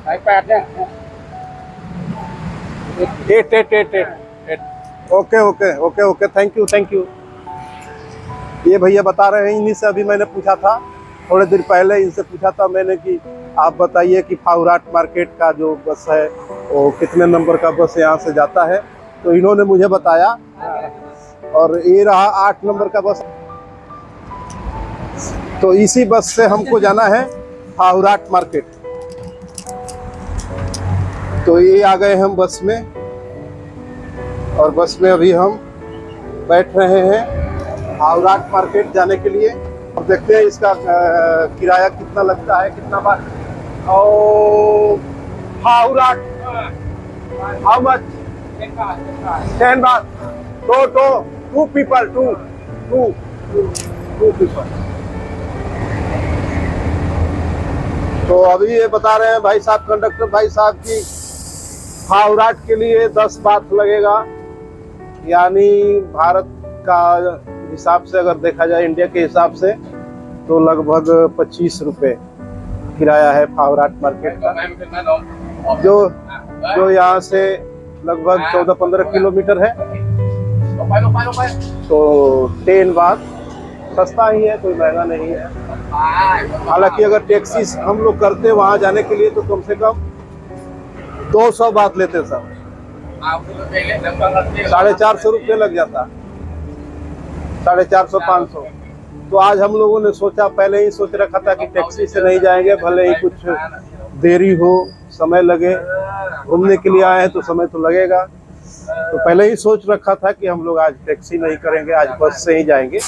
8 okay okay okay okay, thank you thank you. ये भैया बता रहे हैं, इन्हीं से अभी मैंने पूछा था, थोड़े देर पहले इनसे पूछा था मैंने कि आप बताइए कि फावराट मार्केट का जो बस है वो कितने नंबर का बस यहाँ से जाता है, तो इन्होंने मुझे बताया और ये रहा 8 नंबर का बस। तो इसी बस से हमको जाना है फावराट मार्केट। तो ये आ गए हम बस में और बस में अभी हम बैठ रहे हैं फावराट मार्केट जाने के लिए। और देखते हैं इसका किराया कितना लगता है, कितना बार। और फावराट हाउ मच? 10 बार। Two people, two people. तो अभी ये बता रहे हैं भाई साहब, कंडक्टर भाई साहब की फावराट के लिए 10 बात लगेगा, यानी भारत का हिसाब से अगर देखा जाए, इंडिया के हिसाब से, तो लगभग 25 रुपए किराया है फावराट मार्केट का, जो यहाँ से लगभग 14-15 किलोमीटर है। तो 10 बात सस्ता ही है, कोई महंगा नहीं है। हालांकि अगर टैक्सी हम लोग करते वहां जाने के लिए तो कम से कम 200 बात लेते सर, 450 रुपये लग जाता, 450-500। तो आज हम लोगों ने सोचा, पहले ही सोच रखा था कि टैक्सी से नहीं जाएंगे, भले ही कुछ देरी हो, समय लगे, घूमने के लिए आए हैं तो समय तो लगेगा। तो पहले ही सोच रखा था कि हम लोग आज टैक्सी नहीं करेंगे, आज बस से ही जाएंगे।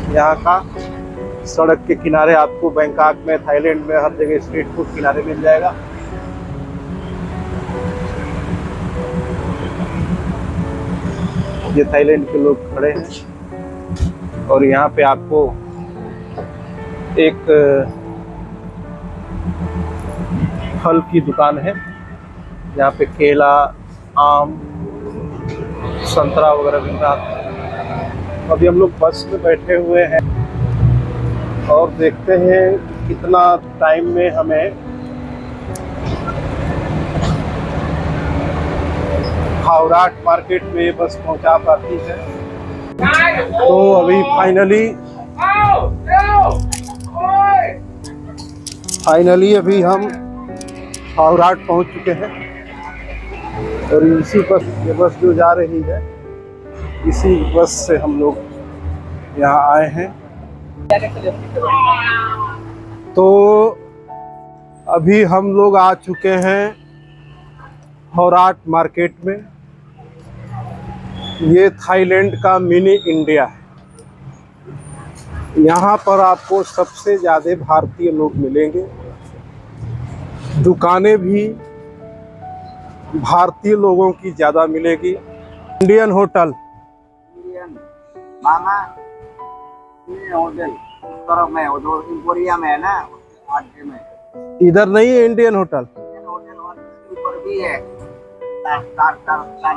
यहाँ का सड़क के किनारे आपको बैंकॉक में, थाईलैंड में, हर जगह स्ट्रीट फूड किनारे मिल जाएगा। ये थाईलैंड के लोग खड़े हैं और यहाँ पे आपको एक फल की दुकान है, यहाँ पे केला, आम, संतरा वगैरह मिल रहा है। अभी हम लोग बस में बैठे हुए हैं और देखते हैं कितना टाइम में हमें फावराट मार्केट में बस पहुंचा पाती है। तो अभी फाइनली अभी हम फावराट पहुंच चुके हैं और इसी बस, ये बस जो जा रही है, इसी बस से हम लोग यहाँ आए हैं। तो अभी हम लोग आ चुके हैं फावराट मार्केट में। ये थाईलैंड का मिनी इंडिया है। यहाँ पर आपको सबसे ज़्यादा भारतीय लोग मिलेंगे, दुकानें भी भारतीय लोगों की ज़्यादा मिलेगी। इंडियन होटल, मामा होटल तरफ में, वो जो इंपोरिया में है ना, आगे में। इधर नहीं है इंडियन होटल? ऊपर भी है, 4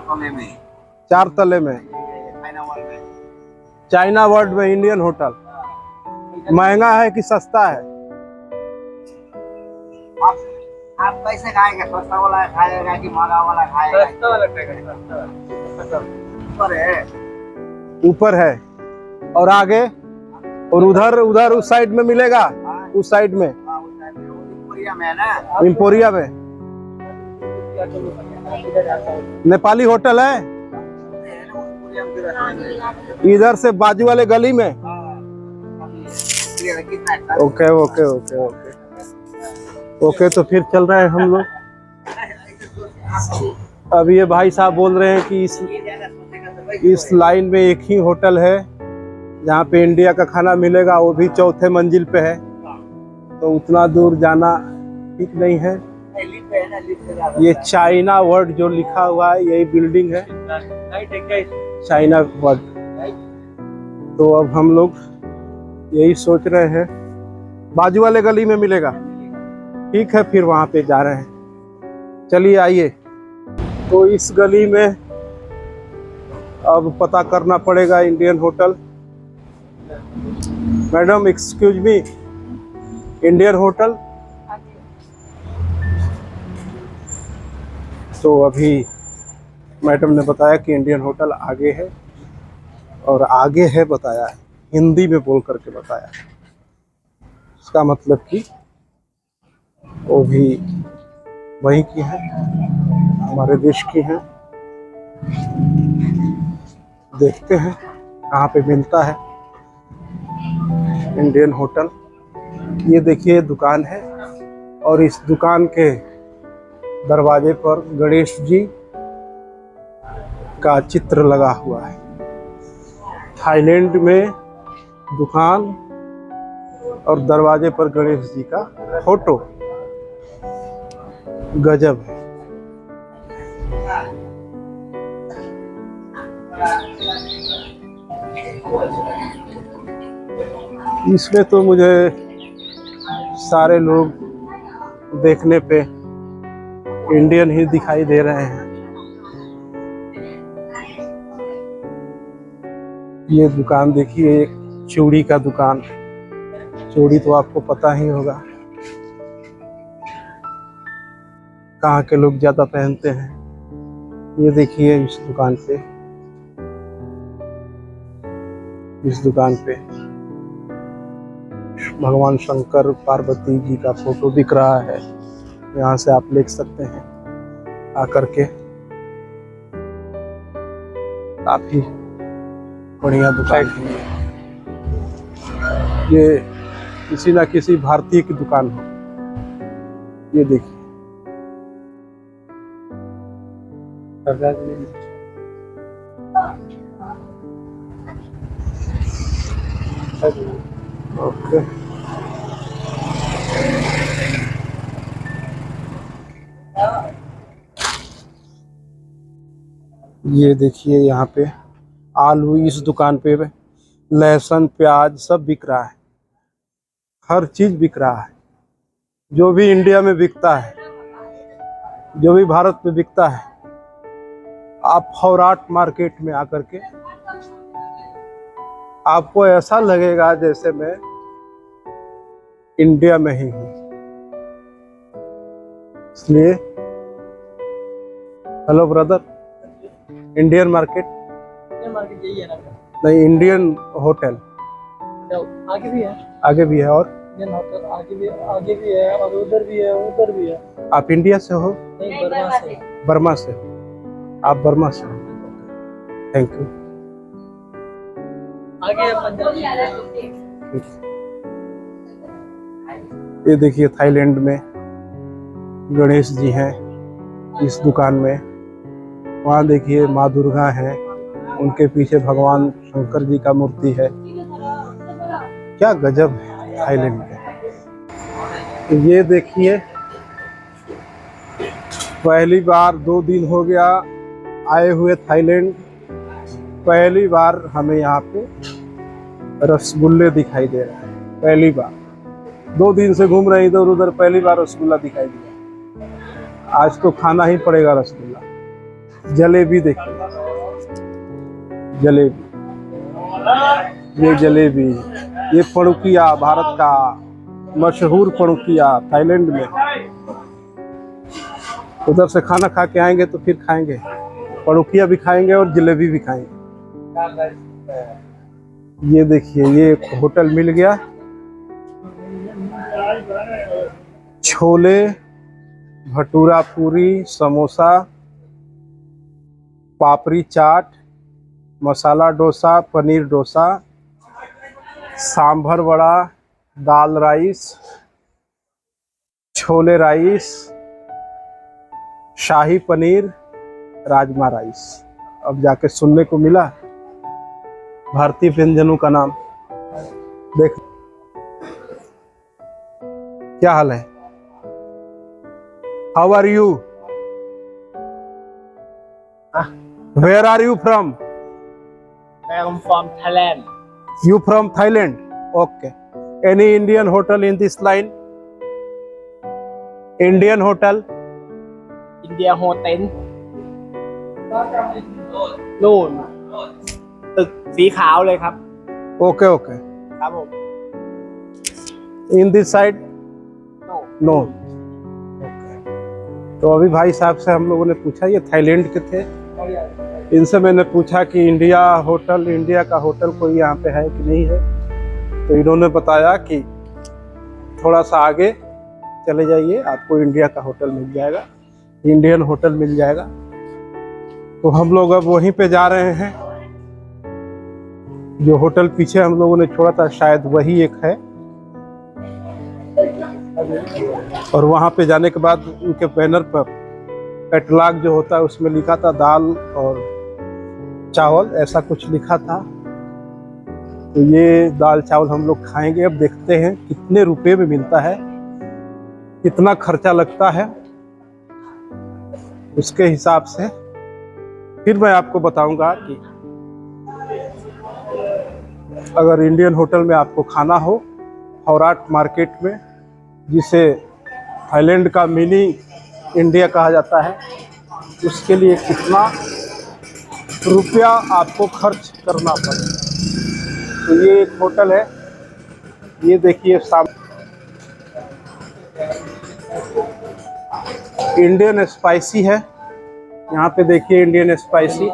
तले में। 4 तले में चाइना वर्ल्ड में इंडियन होटल। महंगा है कि सस्ता है? आप कैसे खाएंगे? सस्ता वाला खाएगा कि महंगा वाला खाएगा? सस्ता वाला खाएगा। ऊपर है, ऊपर है और आगे और उधर उस साइड में मिलेगा, उस साइड में इंपोरिया में है ना। इंपोरिया में नेपाली होटल है, इधर से बाजू वाले गली में। Okay okay okay okay okay. तो फिर चल रहे हैं हम लोग अब ये भाई साहब बोल रहे हैं कि इस लाइन में एक ही होटल है जहाँ पे इंडिया का खाना मिलेगा, वो भी चौथे मंजिल पे है। तो उतना दूर जाना ठीक नहीं है। ये चाइना वर्ल्ड जो लिखा हुआ है यही बिल्डिंग है, चाइना वर्ल्ड। तो अब हम लोग यही सोच रहे हैं बाजू वाले गली में मिलेगा। ठीक है, फिर वहाँ पे जा रहे हैं। चलिए आइए। तो इस गली में अब पता करना पड़ेगा Indian hotel. Madam excuse me, Indian hotel? तो अभी मैडम ने बताया कि इंडियन होटल आगे है, और आगे है बताया है, हिंदी में बोल करके बताया है। इसका मतलब कि वो भी वहीं की है, हमारे देश की है। देखते हैं कहाँ पे मिलता है इंडियन होटल। ये देखिए दुकान है, और इस दुकान के दरवाजे पर गणेश जी का चित्र लगा हुआ है। थाईलैंड में दुकान और दरवाजे पर गणेश जी का फोटो, गजब है। इसमें तो मुझे सारे लोग देखने पे इंडियन ही दिखाई दे रहे हैं। ये दुकान देखिए, एक चूड़ी का दुकान। चूड़ी तो आपको पता ही होगा कहाँ के लोग ज्यादा पहनते हैं। ये देखिए इस दुकान पे भगवान शंकर पार्वती जी का फोटो दिख रहा है। यहाँ से आप देख सकते हैं आकर के। काफी बढ़िया दुकान है ये, किसी ना किसी भारतीय की दुकान हो। ये देखिए ओके। ये देखिए यहाँ पे आलू, इस दुकान पे लहसुन प्याज सब बिक रहा है। हर चीज बिक रहा है, जो भी इंडिया में बिकता है, जो भी भारत में बिकता है। आप खौराट मार्केट में आकर के आपको ऐसा लगेगा जैसे मैं इंडिया में ही हूँ। इसलिए हेलो ब्रदर, इंडियन मार्केट यही है ना? नहीं, इंडियन होटल आगे भी है, आगे भी है, और इंडियन होटल आगे भी है, और उधर भी है, उधर भी है। आप इंडिया से हो? नहीं, बर्मा से। बर्मा से हो? आप बर्मा से हो? Thank you. आगे है पंजाब। ये देखिए थाईलैंड में गणेश जी हैं इस दुकान में। वहाँ देखिए माँ दुर्गा है, उनके पीछे भगवान शंकर जी का मूर्ति है। क्या गजब है थाईलैंड में। ये देखिए पहली बार 2 दिन हो गया आए हुए थाईलैंड, पहली बार हमें यहाँ पे रसगुल्ले दिखाई दे रहे हैं। पहली बार, 2 दिन से घूम रहे इधर उधर, पहली बार रसगुल्ला दिखाई दिया। आज तो खाना ही पड़ेगा रसगुल्ला। जलेबी देखिए, जलेबी, ये जलेबी, ये पड़ुकिया, भारत का मशहूर पड़ुकिया थाईलैंड में। उधर से खाना खा के आएंगे तो फिर खाएंगे, पड़ुकिया भी खाएंगे और जलेबी भी खाएंगे। ये देखिए ये एक होटल मिल गया, छोले भटूरा पूरी समोसा पापड़ी चाट मसाला डोसा पनीर डोसा सांभर वड़ा दाल राइस छोले राइस शाही पनीर राजमा राइस। अब जाके सुनने को मिला भारतीय व्यंजनों का नाम। देख क्या हाल है? How are you? Where are you from? I am from Thailand. You from Thailand? Okay. Any Indian hotel in this line? Indian hotel? India Hotel นู่นตึกสีขาวเลยครับ Okay, okay. ครับผม In this side? No. No. Okay. तो अभी भाई साहब से हम लोगों ने पूछा, ये थाईलैंड के थे। इनसे मैंने पूछा कि इंडिया का होटल कोई यहाँ पे है कि नहीं है। तो इन्होंने बताया कि थोड़ा सा आगे चले जाइए, आपको इंडिया का होटल मिल जाएगा, इंडियन होटल मिल जाएगा। तो हम लोग अब वहीं पे जा रहे हैं। जो होटल पीछे हम लोगों ने छोड़ा था शायद वही एक है। और वहाँ पे जाने के बाद उनके बैनर पर कैटलॉग जो होता है उसमें लिखा था दाल और चावल, ऐसा कुछ लिखा था। तो ये दाल चावल हम लोग खाएंगे। अब देखते हैं कितने रुपए में मिलता है, कितना खर्चा लगता है, उसके हिसाब से फिर मैं आपको बताऊंगा कि अगर इंडियन होटल में आपको खाना हो हौराट मार्केट में, जिसे थाईलैंड का मिनी इंडिया कहा जाता है, उसके लिए कितना रुपया आपको खर्च करना पड़ेगा। तो ये एक होटल है, ये देखिए सामने इंडियन स्पाइसी है। यहाँ पे देखिए इंडियन स्पाइसी।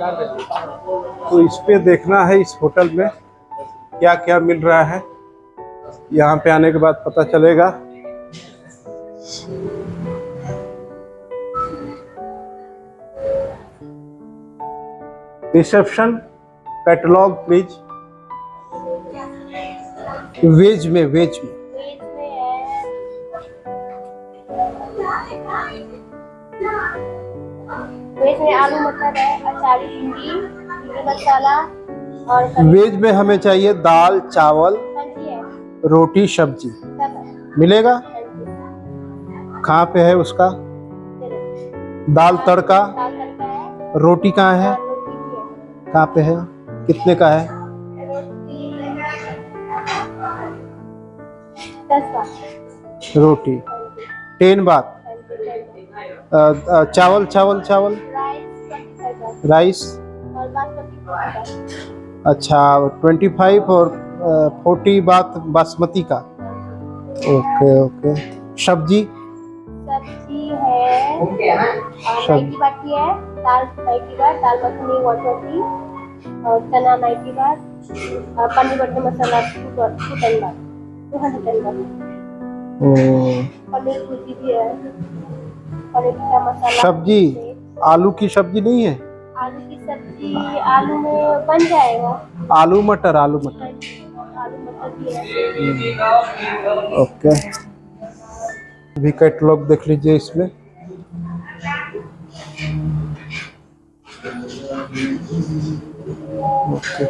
तो इस पे देखना है इस होटल में क्या क्या मिल रहा है। यहाँ पे आने के बाद पता चलेगा। Reception catalogue please. वेज में आलू मटर है, अचारी भिंडी, मसाला और वेज में हमें चाहिए दाल चावल सब्जी है, रोटी सब्जी सब है। मिलेगा। कहाँ पे है उसका? दाल तड़का। दाल तड़का है, रोटी कहाँ है? और रोटी भी है। कहाँ पे है? कितने का है? रोटी 10 बात। रोटी 10 बात। चावल राइस और बासमती। अच्छा 25 और 40 बात बासमती का। ओके। सब्जी है और 90 बात की है। दाल 90 बात, दाल मखनी 120 और चना 90 बात और पनीर बटर मसाला 210 बात, 210 बात। पनीर भुर्जी भी है, पनीर का मसाला। सब्जी आलू की सब्जी नहीं है? आलू की सब्जी आलू में बन जाएगा। आलू मटर भी है। ओके। भी कैटलॉग देख लीजिए इसमें। ओके।